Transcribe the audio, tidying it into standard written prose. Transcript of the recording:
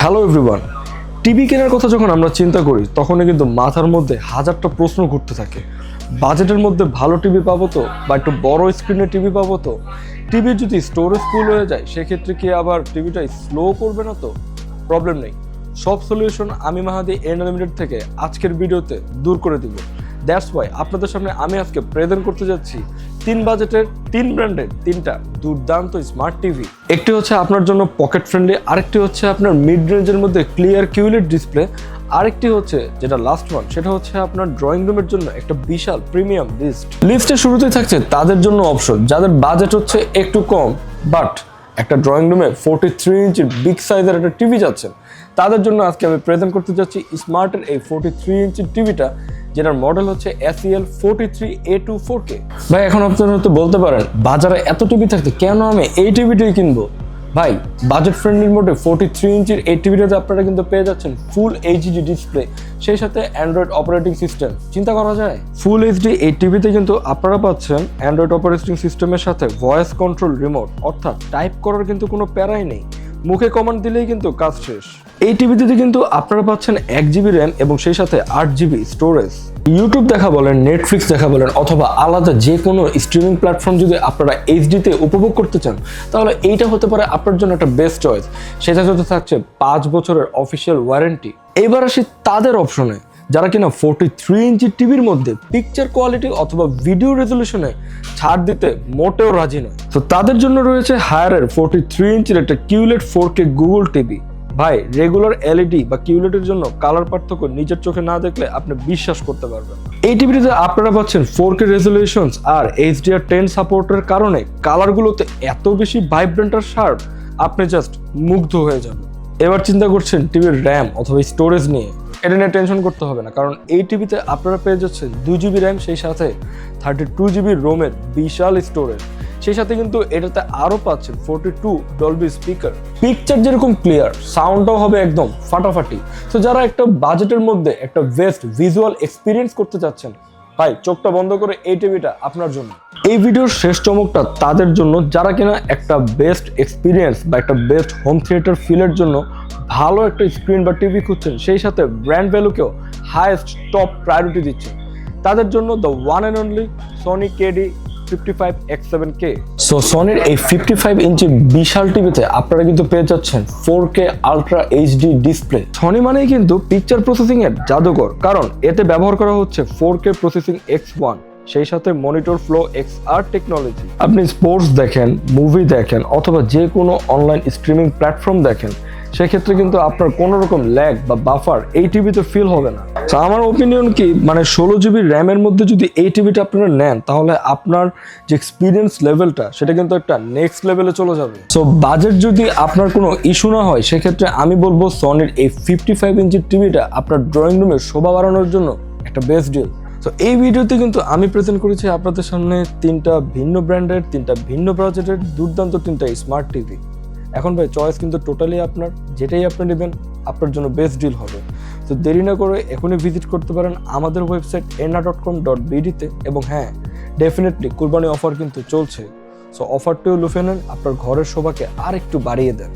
Hello everyone, TV কেনার কথা যখন আমরা চিন্তা করি তখনই কিন্তু মাথার মধ্যে হাজারটা প্রশ্ন ঘুরতে থাকে। বাজেটের মধ্যে ভালো টিভি পাবো তো, বা একটু বড় স্ক্রিনের টিভি পাবো তো, টিভির যদি স্টোরেজ ফুল হয়ে যায় সেক্ষেত্রে কি আবার টিভিটা স্লো করবে না তো? প্রবলেম নেই, সব সলিউশন আমি মাহাদি এনলিমিটেড থেকে আজকের ভিডিওতে দূর করে দিব। দ্যাটস ওয়াই আপনাদের সামনে আমি আজকে প্রেজেন্ট করতে যাচ্ছি তিন বাজেটের তিন ব্র্যান্ডের তিনটা দুর্দান্ত স্মার্ট টিভি। একটি হচ্ছে আপনার জন্য পকেট ফ্রেন্ডলি, আরেকটি হচ্ছে আপনার মিড রেঞ্জের মধ্যে ক্লিয়ার কিউলেট ডিসপ্লে, আরেকটি হচ্ছে যেটা লাস্ট ওয়ান সেটা হচ্ছে আপনার ড্রয়িং রুমের জন্য একটা বিশাল প্রিমিয়াম লিস্টের শুরুতেই থাকছে তাদের জন্য অপশন যাদের বাজেট হচ্ছে একটু কম বাট একটা ড্রয়িং রুমে 43 ইঞ্চির বিগ সাইজের একটা টিভি যাচ্ছেন, তাদের জন্য আজকে আমি প্রেজেন্ট করতে যাচ্ছি স্মার্টের এই 43 ইঞ্চির টিভিটা, যেটার মডেল হচ্ছে SEL 43A2 4K। ভাই এখন আপনারা হয়তো বলতে পারেন বাজারে এত টিভি থাকতে কেন আমি এই টিভিটাই কিনবো? ভাই বাজেট ফ্রেন্ডলির মধ্যে 43 ইঞ্চির এই টিভিটাতে আপনারা কিন্তু পেয়ে যাচ্ছেন ফুল HD ডিসপ্লে, সেই সাথে অ্যান্ড্রয়েড অপারেটিং সিস্টেম। চিন্তা করা যায়, ফুল HD এই টিভিতে কিন্তু আপনারা পাচ্ছেন অ্যান্ড্রয়েড অপারেটিং সিস্টেমের সাথে ভয়েস কন্ট্রোল রিমোট, অর্থাৎ টাইপ করার কিন্তু কোনো প্যারাই নেই, মুখে কমান্ড দিলেই কিন্তু কাজ শেষ। এই টিভিতে কিন্তু আপনারা পাচ্ছেন 1GB র্যাম এবং সেই সাথে 8GB স্টোরেজ। ইউটিউব দেখা বলেন, নেটফ্লিক্স দেখা বলেন, অথবা আলাদা যে কোনো স্ট্রিমিং প্ল্যাটফর্ম যদি আপনারা HD-তে উপভোগ করতে চান তাহলে এইটা হতে পারে আপনার জন্য একটা বেস্ট চয়েস। সেটা সাথে থাকছে 5 বছরের অফিসিয়াল ওয়ারেন্টি। এবার আসি তাদের অপশনে, যারা কিনা 43 ইঞ্চি টিভির মধ্যে পিকচার কোয়ালিটি অথবা ভিডিও রেজলিউশনে ছাড় দিতে মোটেও রাজি নয়। তো তাদের জন্য রয়েছে হায়ারের 43 ইঞ্চির একটা কিউলেট 4K গুগল টিভি। ভাই রেগুলার LED বা কিউলেটের জন্য কালার পার্থক্য নিজের চোখে না দেখলে আপনি বিশ্বাস করতে পারবেন। এই টিভিতে আপনারা পাচ্ছেন 4K রেজলিউশনস আর HDR10 সাপোর্টের কারণে কালারগুলোতে এত বেশি ভাইব্রেন্ট আর শার্প, আপনি জাস্ট মুগ্ধ হয়ে যাবেন। এবার চিন্তা করছেন টিভির র্যাম অথবা স্টোরেজ নিয়ে, এটা নিয়ে টেনশন করতে হবে না, কারণ এই টিভিতে আপনারা পেয়ে যাচ্ছেন 2GB র্যাম, সেই সাথে 32GB রোমের বিশাল স্টোরেজ, সেই সাথে কিন্তু এটাতে আরো পাচ্ছেন 42 ডলবি স্পিকার। পিকচার যেরকম ক্লিয়ার, সাউন্ডটাও হবে একদম ফাটাফাটি। তো যারা একটা বাজেটের মধ্যে একটা বেস্ট ভিজুয়াল এক্সপিরিয়েন্স করতে চাচ্ছেন, ভাই চোখটা বন্ধ করে এই টিভিটা আপনার জন্য। এই ভিডিওর শেষ চমকটা তাদের জন্য যারা কিনা একটা বেস্ট এক্সপিরিয়েন্স বা একটা বেস্ট হোম থিয়েটার ফিলের জন্য ভালো একটা স্ক্রিন বা টিভি খুঁজছেন, সেই সাথে ব্র্যান্ড ভ্যালুকেও হাইয়েস্ট টপ প্রায়োরিটি দিচ্ছেন, তাদের জন্য the one and only Sony KD55X7K। So সনির এই 55 ইঞ্চি বিশাল টিভিতে আপনারা কিন্তু পেয়ে যাচ্ছেন 4K ultra HD display. Sony মানেই কিন্তু পিকচার প্রসেসিং এর জাদুঘর, কারণ এতে ব্যবহার করা হচ্ছে 4K প্রসেসিং X1, সেই সাথে মনিটর ফ্লো XR টেকনোলজি। আপনি স্পোর্টস দেখেন, মুভি দেখেন, অথবা যে কোনো অনলাইন স্ট্রিমিং প্ল্যাটফর্ম দেখেন, সেক্ষেত্রে কিন্তু আপনার কোনো রকম ল্যাগ বা বাফার এই টিভিতে ফিল হবে না। তো আমার ওপিনিয়ন কি, মানে 16GB র্যামের মধ্যে যদি এই টিভিটা আপনারা নেন তাহলে আপনার যে এক্সপিরিয়েন্স লেভেলটা সেটা কিন্তু একটা নেক্সট লেভেলে চলে যাবে। সো বাজেট যদি আপনার কোনো ইস্যু না হয় সেক্ষেত্রে আমি বলবো সনির এই 55 ইঞ্চির টিভিটা আপনার ড্রয়িং রুমের শোভা বাড়ানোর জন্য একটা বেস্ট ডিল। তো এই ভিডিওতে কিন্তু আমি প্রেজেন্ট করেছি আপনাদের সামনে তিনটা ভিন্ন ব্র্যান্ডের, তিনটা ভিন্ন বাজেটের দুর্দান্ত তিনটা স্মার্ট টিভি। এখন ভাই চয়েস কিন্তু টোটালি আপনার, যেটাই আপনি নেবেন আপনার জন্য বেস্ট ডিল হবে। তো দেরি না করে এখনই ভিজিট করতে পারেন আমাদের ওয়েবসাইট enna.com.bd-তে। এবং হ্যাঁ, ডেফিনেটলি কুরবানি অফার কিন্তু চলছে, সো অফারটিও লুফে নেন, আপনার ঘরের শোভাকে আর একটু বাড়িয়ে দেন।